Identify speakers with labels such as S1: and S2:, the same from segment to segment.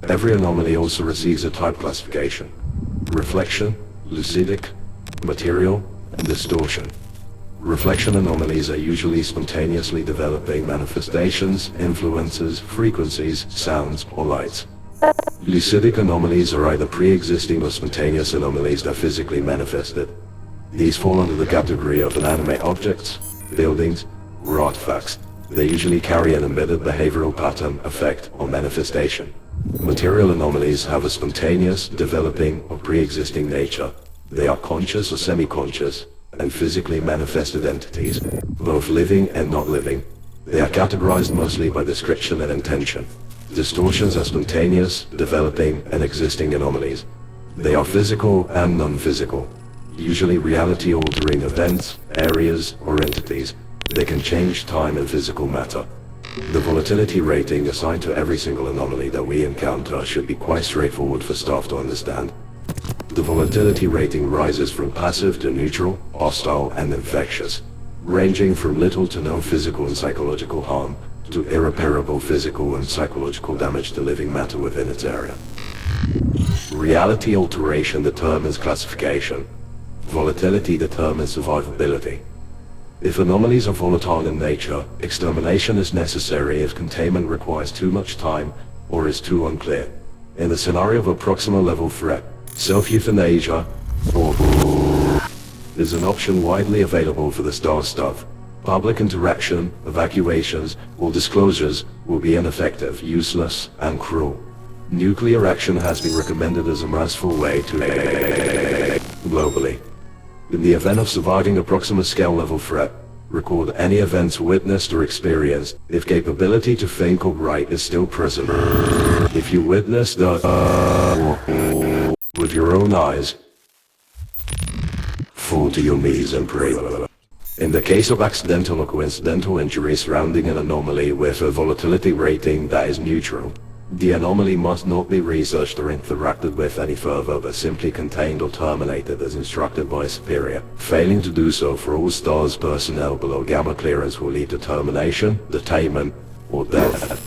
S1: Every anomaly also receives a type classification: reflection, lucidic, material, and distortion. Reflection anomalies are usually spontaneously developing manifestations, influences, frequencies, sounds, or lights. Lucidic anomalies are either pre-existing or spontaneous anomalies that physically manifested. These fall under the category of inanimate objects, buildings, or artifacts. They usually carry an embedded behavioral pattern, effect, or manifestation. Material anomalies have a spontaneous, developing, or pre-existing nature. They are conscious or semi-conscious, and physically manifested entities, both living and not living. They are categorized mostly by description and intention. Distortions are spontaneous, developing, and existing anomalies. They are physical and non-physical, usually reality-altering events, areas, or entities. They can change time and physical matter. The volatility rating assigned to every single anomaly that we encounter should be quite straightforward for staff to understand. The volatility rating rises from passive to neutral, hostile, and infectious, ranging from little to no physical and psychological harm, to irreparable physical and psychological damage to living matter within its area. Reality alteration determines classification. Volatility determines survivability. If anomalies are volatile in nature, extermination is necessary if containment requires too much time or is too unclear. In the scenario of a Proxima level threat, self-euthanasia is an option widely available for the ST.A.R.Z staff. Public interaction, evacuations, or disclosures will be ineffective, useless, and cruel. Nuclear action has been recommended as a merciful way to globally. In the event of surviving a Proxima scale level threat, record any events witnessed or experienced, if capability to think or write is still present. If you witness the with your own eyes, fall to your knees and pray. In the case of accidental or coincidental injury surrounding an anomaly with a volatility rating that is neutral, the anomaly must not be researched or interacted with any further, but simply contained or terminated as instructed by a superior. Failing to do so for all ST.A.R.Z personnel below gamma clearance will lead to termination, detainment, or death.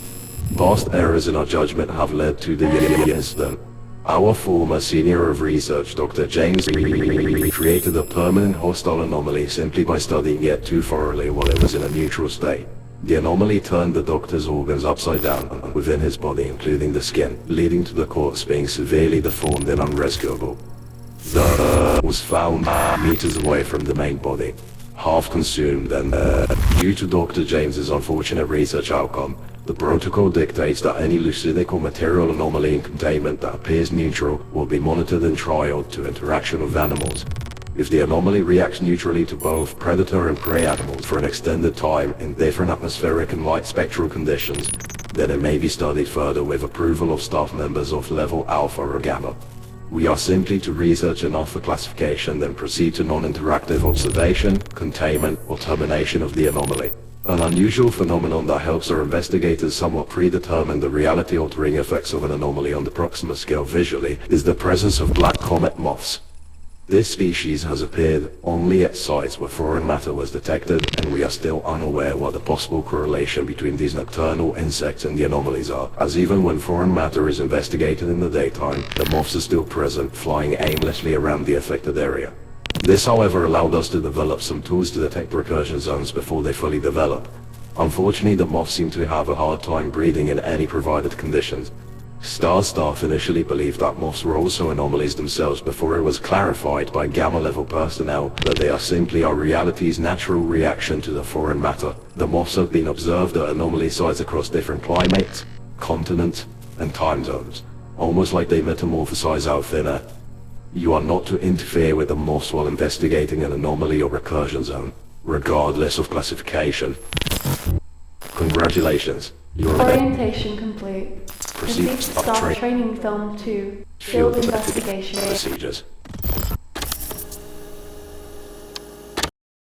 S1: Past errors in our judgment have led to the incident. Our former senior of research, Dr. James, created a permanent hostile anomaly simply by studying it too thoroughly while it was in a neutral state. The anomaly turned the doctor's organs upside down within his body, including the skin, leading to the corpse being severely deformed and unrescuable. The was found meters away from the main body, half consumed, and due to Dr. James's unfortunate research outcome, the protocol dictates that any lucidic or material anomaly in containment that appears neutral will be monitored and trialed to interaction with animals. If the anomaly reacts neutrally to both predator and prey animals for an extended time in different atmospheric and light spectral conditions, then it may be studied further with approval of staff members of level Alpha or Gamma. We are simply to research enough for classification, then proceed to non-interactive observation, containment, or termination of the anomaly. An unusual phenomenon that helps our investigators somewhat predetermine the reality-altering effects of an anomaly on the Proxima scale visually is the presence of black comet moths. This species has appeared only at sites where foreign matter was detected, and we are still unaware what the possible correlation between these nocturnal insects and the anomalies are, as even when foreign matter is investigated in the daytime, the moths are still present, flying aimlessly around the affected area. This, however, allowed us to develop some tools to detect recursion zones before they fully develop. Unfortunately, the moths seem to have a hard time breeding in any provided conditions. ST.A.R.Z staff initially believed that moths were also anomalies themselves before it was clarified by Gamma-level personnel that they are simply our reality's natural reaction to the foreign matter. The moths have been observed at anomaly sites across different climates, continents, and time zones, almost like they metamorphosize out thinner. You are not to interfere with the moths while investigating an anomaly or recursion zone, regardless of classification. Congratulations. Your
S2: orientation complete. Proceed to
S1: staff
S2: training film 2. Field investigation.
S1: Procedures.